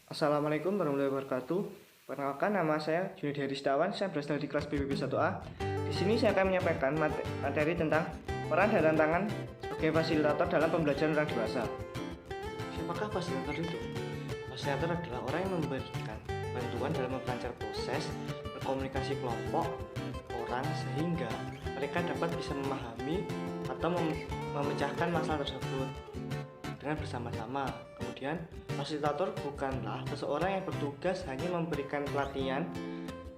Assalamualaikum warahmatullahi wabarakatuh. Perkenalkan, nama saya Junedi Haristawan. Saya berasal dari kelas BPB 1A. Di sini saya akan menyampaikan materi tentang peran dan tantangan sebagai fasilitator dalam pembelajaran orang dewasa. Siapakah fasilitator itu? Fasilitator adalah orang yang memberikan bantuan dalam memperlancar proses berkomunikasi kelompok orang sehingga mereka dapat bisa memahami atau memecahkan masalah tersebut dengan bersama-sama. Kemudian, fasilitator bukanlah seseorang yang bertugas hanya memberikan pelatihan,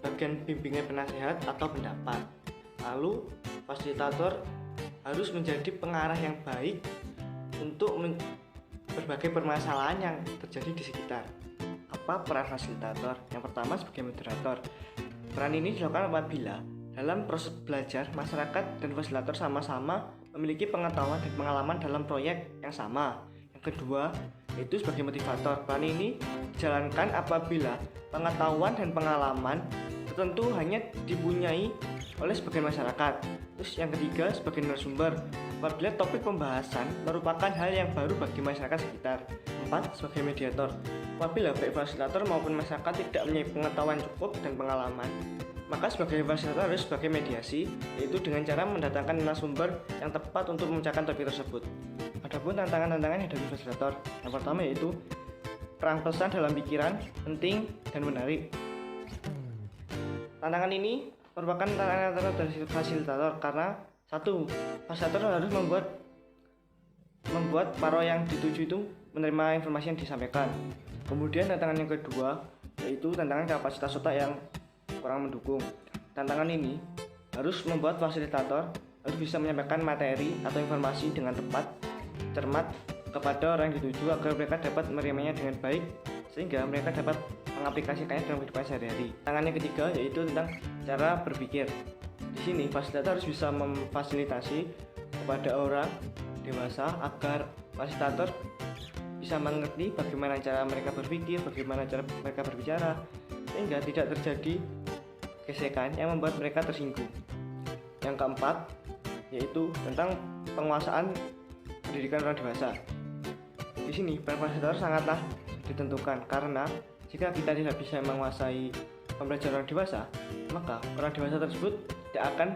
bagian bimbingan penasehat atau pendapat. Lalu, fasilitator harus menjadi pengarah yang baik untuk berbagai permasalahan yang terjadi di sekitar. Apa peran fasilitator? Yang pertama, sebagai moderator. Peran ini dilakukan apabila dalam proses belajar, masyarakat dan fasilitator sama-sama memiliki pengetahuan dan pengalaman dalam proyek yang sama. Yang kedua, yaitu sebagai motivator. Peran ini dijalankan apabila pengetahuan dan pengalaman tertentu hanya dipunyai oleh sebagian masyarakat. Terus yang ketiga, sebagai narasumber, apabila topik pembahasan merupakan hal yang baru bagi masyarakat sekitar. 4. Sebagai mediator, apabila baik fasilitator maupun masyarakat tidak mempunyai pengetahuan cukup dan pengalaman, maka sebagai fasilitator harus sebagai mediasi, yaitu dengan cara mendatangkan narasumber yang tepat untuk memecahkan topik tersebut. Adapun tantangan-tantangan yang dari fasilitator, yang pertama yaitu perang pesan dalam pikiran, penting dan menarik. Tantangan ini merupakan tantangan dari fasilitator karena satu, fasilitator harus membuat para yang dituju itu menerima informasi yang disampaikan. Kemudian tantangan yang kedua yaitu tantangan kapasitas otak yang kurang mendukung. Tantangan ini harus membuat fasilitator harus bisa menyampaikan materi atau informasi dengan tepat, cermat kepada orang yang dituju agar mereka dapat menerimanya dengan baik sehingga mereka dapat mengaplikasikannya dalam kehidupan sehari-hari. Tantangan yang ketiga yaitu tentang cara berpikir. Di sini fasilitator harus bisa memfasilitasi kepada orang dewasa agar fasilitator bisa mengerti bagaimana cara mereka berpikir, bagaimana cara mereka berbicara, sehingga tidak terjadi gesekan yang membuat mereka tersinggung. Yang keempat yaitu tentang penguasaan pendidikan orang dewasa. Di sini peran fasilitator sangatlah ditentukan karena jika kita tidak bisa menguasai pembelajaran orang dewasa, maka orang dewasa tersebut tidak akan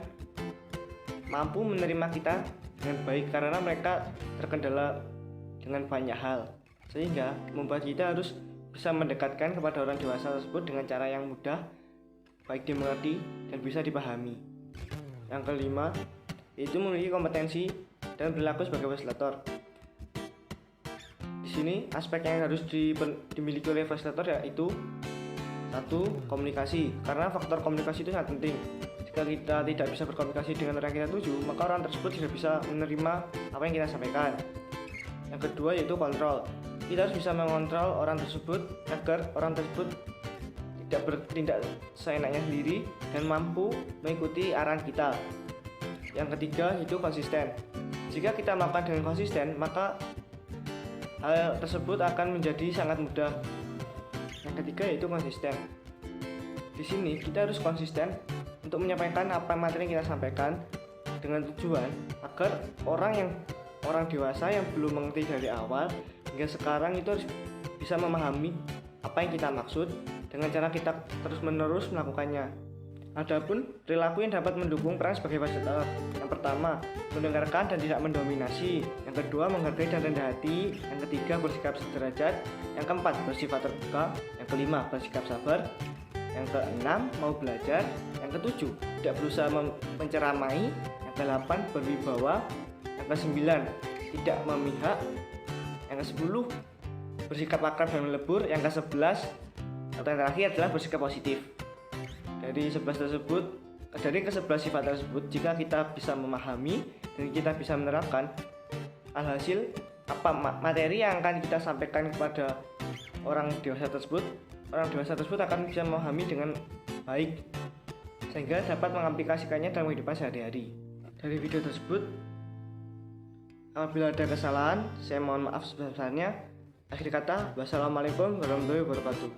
mampu menerima kita dengan baik karena mereka terkendala dengan banyak hal, sehingga membuat kita harus bisa mendekatkan kepada orang dewasa tersebut dengan cara yang mudah, baik dimengerti dan bisa dipahami. Yang kelima, yaitu memiliki kompetensi dan berlaku sebagai fasilitator. Di sini aspek yang harus dimiliki oleh fasilitator yaitu satu, komunikasi, karena faktor komunikasi itu sangat penting. Jika kita tidak bisa berkomunikasi dengan orang yang kita tuju, maka orang tersebut tidak bisa menerima apa yang kita sampaikan. Yang kedua yaitu kontrol. Kita harus bisa mengontrol orang tersebut agar orang tersebut tidak bertindak seenaknya sendiri dan mampu mengikuti arahan kita. Yang ketiga itu konsisten. Jika kita melakukan dengan konsisten, maka hal tersebut akan menjadi sangat mudah. Yang ketiga yaitu konsisten. Di sini kita harus konsisten untuk menyampaikan apa materi yang kita sampaikan dengan tujuan agar orang dewasa yang belum mengerti dari awal hingga sekarang itu harus bisa memahami apa yang kita maksud dengan cara kita terus-menerus melakukannya. Adapun perilaku yang dapat mendukung peran sebagai fasilitator. Yang pertama, mendengarkan dan tidak mendominasi. Yang kedua, menghargai dan rendah hati. Yang ketiga, bersikap sederajat. Yang keempat, bersifat terbuka. Yang kelima, bersikap sabar. Yang keenam, mau belajar. Yang ketujuh, tidak berusaha menceramai. Yang kedelapan, berwibawa. Yang kesembilan, tidak memihak. Yang kesepuluh, bersikap akrab dan melebur. Yang kesebelas, atau yang terakhir adalah bersikap positif. Dari ke-11 sifat tersebut, jika kita bisa memahami dan kita bisa menerapkan, alhasil materi yang akan kita sampaikan kepada orang dewasa tersebut akan bisa memahami dengan baik sehingga dapat mengaplikasikannya dalam kehidupan sehari-hari. Dari video tersebut, apabila ada kesalahan, saya mohon maaf sebesar-besarnya. Akhir kata, wassalamualaikum warahmatullahi wabarakatuh.